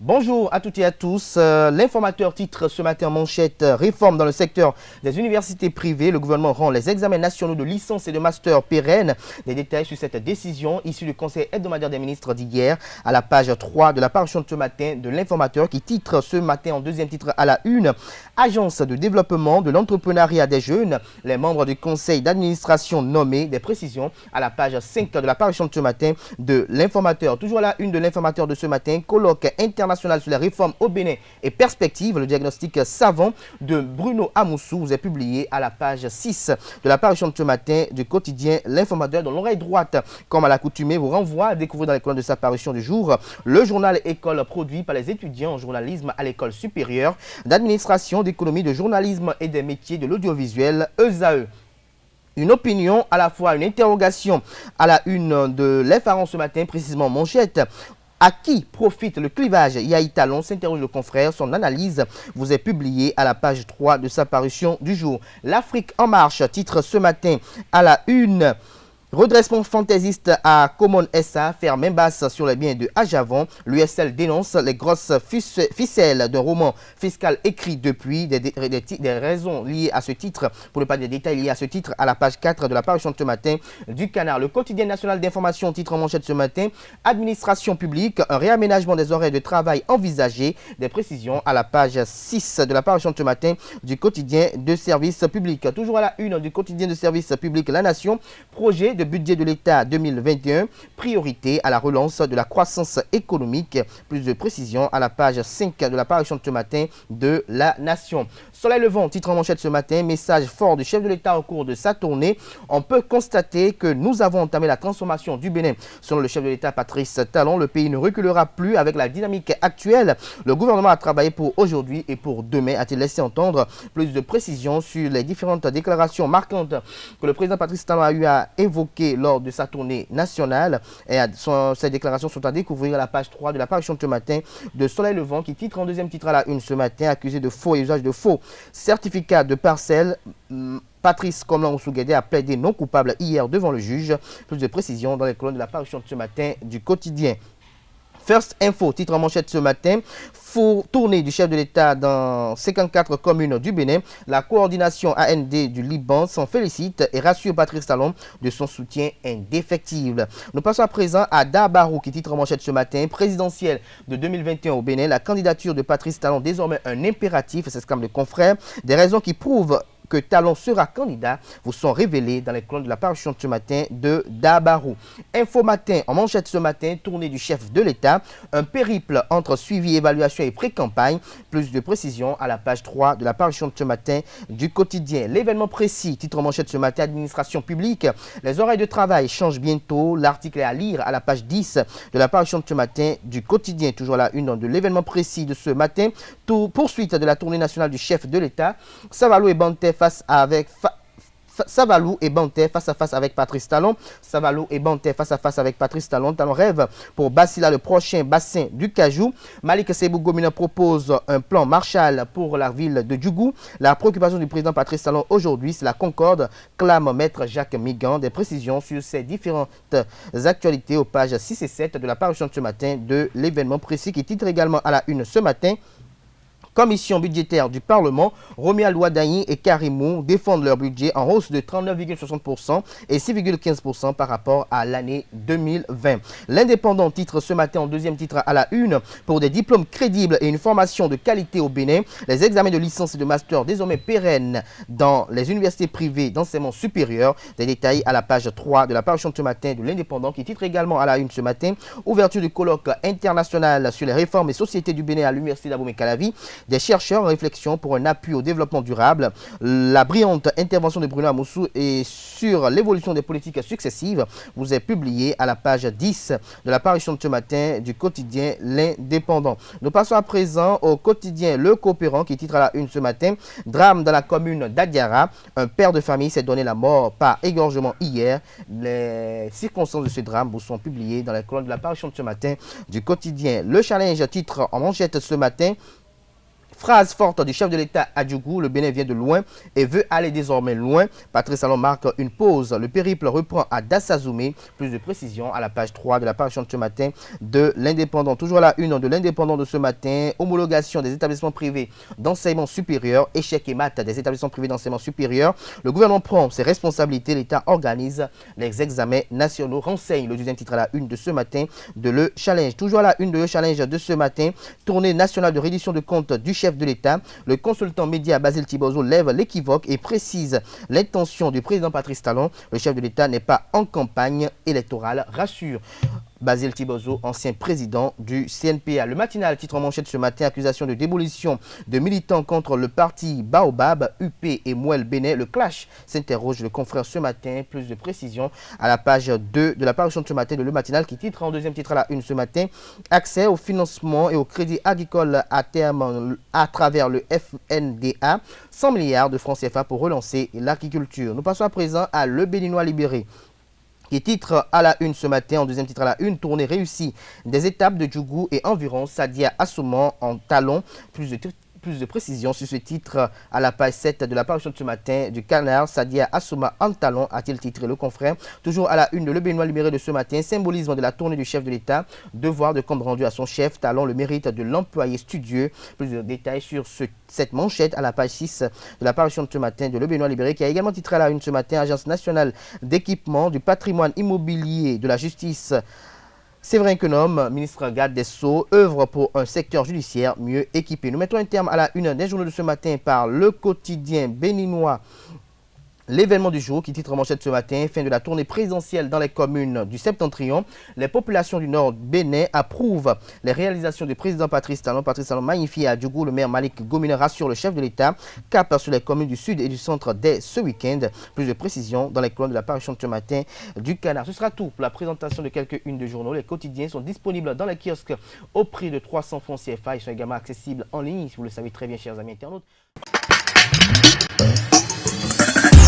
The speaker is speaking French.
Bonjour à toutes et à tous. L'informateur titre ce matin en manchette réforme dans le secteur des universités privées. Le gouvernement rend les examens nationaux de licence et de master pérennes. Des détails sur cette décision issue du conseil hebdomadaire des ministres d'hier à la page 3 de la parution de ce matin de l'informateur qui titre ce matin en deuxième titre à la une. Agence de développement de l'entrepreneuriat des jeunes. Les membres du conseil d'administration nommés. Des précisions à la page 5 de la parution de ce matin de l'informateur. Toujours à la une de l'informateur de ce matin, colloque international sur les réformes au Bénin et perspectives, le diagnostic savant de Bruno Amoussou vous est publié à la page 6 de la parution de ce matin du quotidien L'Informateur, dont l'oreille droite, comme à l'accoutumée, vous renvoie à découvrir dans les colonnes de sa parution du jour le journal École produit par les étudiants en journalisme à l'école supérieure d'administration, d'économie, de journalisme et des métiers de l'audiovisuel, ESAE. Une opinion, à la fois une interrogation à la une de l'Effaron ce matin, précisément manchette. À qui profite le clivage Yahi Talon, s'interroge le confrère. Son analyse vous est publiée à la page 3 de sa parution du jour. L'Afrique en marche, titre ce matin à la une. Redressement fantaisiste à Common SA, faire main basse sur les biens de Ajavon. L'USL dénonce les grosses ficelles d'un roman fiscal écrit depuis. Des raisons liées à ce titre, pour ne pas des détails liés à ce titre, à la page 4 de la parution de ce matin du Canard. Le quotidien national d'information, titre en manchette ce matin, administration publique, un réaménagement des horaires de travail envisagé. Des précisions à la page 6 de la parution de ce matin du quotidien de service public. Toujours à la une du quotidien de service public La Nation, projet de budget de l'État 2021, priorité à la relance de la croissance économique. Plus de précisions à la page 5 de la parution de ce matin de La Nation. Soleil levant, titre en manchette ce matin, message fort du chef de l'État au cours de sa tournée. On peut constater que nous avons entamé la transformation du Bénin. Selon le chef de l'État Patrice Talon, le pays ne reculera plus avec la dynamique actuelle. Le gouvernement a travaillé pour aujourd'hui et pour demain, a-t-il laissé entendre. Plus de précisions sur les différentes déclarations marquantes que le président Patrice Talon a eu à évoquer lors de sa tournée nationale. Et ces déclarations sont à découvrir à la page 3 de la parution de ce matin de Soleil levant qui titre en deuxième titre à la une ce matin, accusé de faux et usage de faux certificats de parcelles. Patrice Komlan-Ousouguédé a plaidé non coupable hier devant le juge. Plus de précisions dans les colonnes de la parution de ce matin du quotidien. First Info, titre en manchette ce matin, tournée du chef de l'État dans 54 communes du Bénin. La coordination AND du Liban s'en félicite et rassure Patrice Talon de son soutien indéfectible. Nous passons à présent à Dabarou qui titre en manchette ce matin, présidentielle de 2021 au Bénin. La candidature de Patrice Talon désormais un impératif, c'est ce qu'aime le confrère. Des raisons qui prouvent que Talon sera candidat vous sont révélés dans les colonnes de la parution de ce matin de Dabarou. Info Matin en manchette ce matin, tournée du chef de l'État, un périple entre suivi, évaluation et pré-campagne. Plus de précisions à la page 3 de la parution de ce matin du quotidien. L'événement précis, titre en manchette ce matin, administration publique. Les horaires de travail changent bientôt. L'article est à lire à la page 10 de la parution de ce matin du quotidien. Toujours la une de l'événement précis de ce matin. Poursuite de la tournée nationale du chef de l'État. Savalou et Banté Savalou et Banté face à face avec Patrice Talon. Savalou et Banté face à face avec Patrice Talon. Talon rêve pour Basila le prochain bassin du Cajou. Malik Sebou Gomina propose un plan Marshall pour la ville de Djougou. La préoccupation du président Patrice Talon aujourd'hui, c'est la concorde, clame maître Jacques Migan. Des précisions sur ces différentes actualités aux pages 6 et 7 de la parution de ce matin de l'événement précis qui titre également à la une ce matin. Commission budgétaire du Parlement, Romy Louadaï et Karimou défendent leur budget en hausse de 39,60% et 6,15% par rapport à l'année 2020. L'Indépendant titre ce matin en deuxième titre à la une pour des diplômes crédibles et une formation de qualité au Bénin. Les examens de licence et de master désormais pérennes dans les universités privées d'enseignement supérieur. Des détails à la page 3 de la parution de ce matin de l'Indépendant qui titre également à la une ce matin. Ouverture du colloque international sur les réformes et sociétés du Bénin à l'université d'Abomey-Calavi. Des chercheurs en réflexion pour un appui au développement durable. La brillante intervention de Bruno Amoussou et sur l'évolution des politiques successives vous est publiée à la page 10 de la parution de ce matin du quotidien L'Indépendant. Nous passons à présent au quotidien Le Coopérant qui titre à la une ce matin. Drame dans la commune d'Adiara. Un père de famille s'est donné la mort par égorgement hier. Les circonstances de ce drame vous sont publiées dans les colonnes de la parution de ce matin du quotidien Le Challenge titre en manchette ce matin. Phrase forte du chef de l'État à Djougou, le Bénin vient de loin et veut aller désormais loin. Patrice Talon marque une pause. Le périple reprend à Dassazoumé. Plus de précisions à la page 3 de la parution de ce matin de l'Indépendant. Toujours à la une de l'Indépendant de ce matin, homologation des établissements privés d'enseignement supérieur, échec et mat des établissements privés d'enseignement supérieur. Le gouvernement prend ses responsabilités, l'État organise les examens nationaux. Renseigne le deuxième titre à la une de ce matin de Le Challenge. Toujours à la une de Le Challenge de ce matin, tournée nationale de reddition de comptes du chef de l'État. Le consultant média Basile Thibodeau lève l'équivoque et précise l'intention du président Patrice Talon. Le chef de l'État n'est pas en campagne électorale, rassure Basile Thibodeau, ancien président du CNPA. Le matinal titre en manchette ce matin, accusation de démolition de militants contre le parti Baobab, UP et Mouel Bénin. Le clash s'interroge le confrère ce matin. Plus de précisions à la page 2 de la parution de ce matin de Le Matinal qui titre en deuxième titre à la une ce matin, accès au financement et au crédit agricole à terme à travers le FNDA, 100 milliards de francs CFA pour relancer l'agriculture. Nous passons à présent à Le Béninois libéré, qui titre à la une ce matin, en deuxième titre à la une, tournée réussie des étapes de Djougou et environ, Sadia Assouman en talon. Plus de précisions sur ce titre à la page 7 de la parution de ce matin du Canard. Sadia Assouma en talon, a-t-il titré le confrère. Toujours à la une de Le Béninois libéré de ce matin, symbolisme de la tournée du chef de l'État, devoir de compte rendu à son chef, Talon, le mérite de l'employé studieux. Plus de détails sur cette manchette à la page 6 de la parution de ce matin de Le Béninois libéré, qui a également titré à la une ce matin, Agence nationale d'équipement du patrimoine immobilier de la justice. Séverin Kenom, ministre garde des Sceaux, œuvre pour un secteur judiciaire mieux équipé. Nous mettons un terme à la une des journaux de ce matin par le quotidien béninois. L'événement du jour qui titre en manchette ce matin, fin de la tournée présidentielle dans les communes du Septentrion. Les populations du Nord Bénin approuvent les réalisations du président Patrice Talon. Patrice Talon magnifie à Djougou, le maire Malik Gomina rassure le chef de l'État. Cap sur les communes du Sud et du Centre dès ce week-end. Plus de précisions dans les colonnes de la parution de ce matin du Canard. Ce sera tout pour la présentation de quelques-unes de journaux. Les quotidiens sont disponibles dans les kiosques au prix de 300 francs CFA. Ils sont également accessibles en ligne, si vous le savez très bien, chers amis internautes.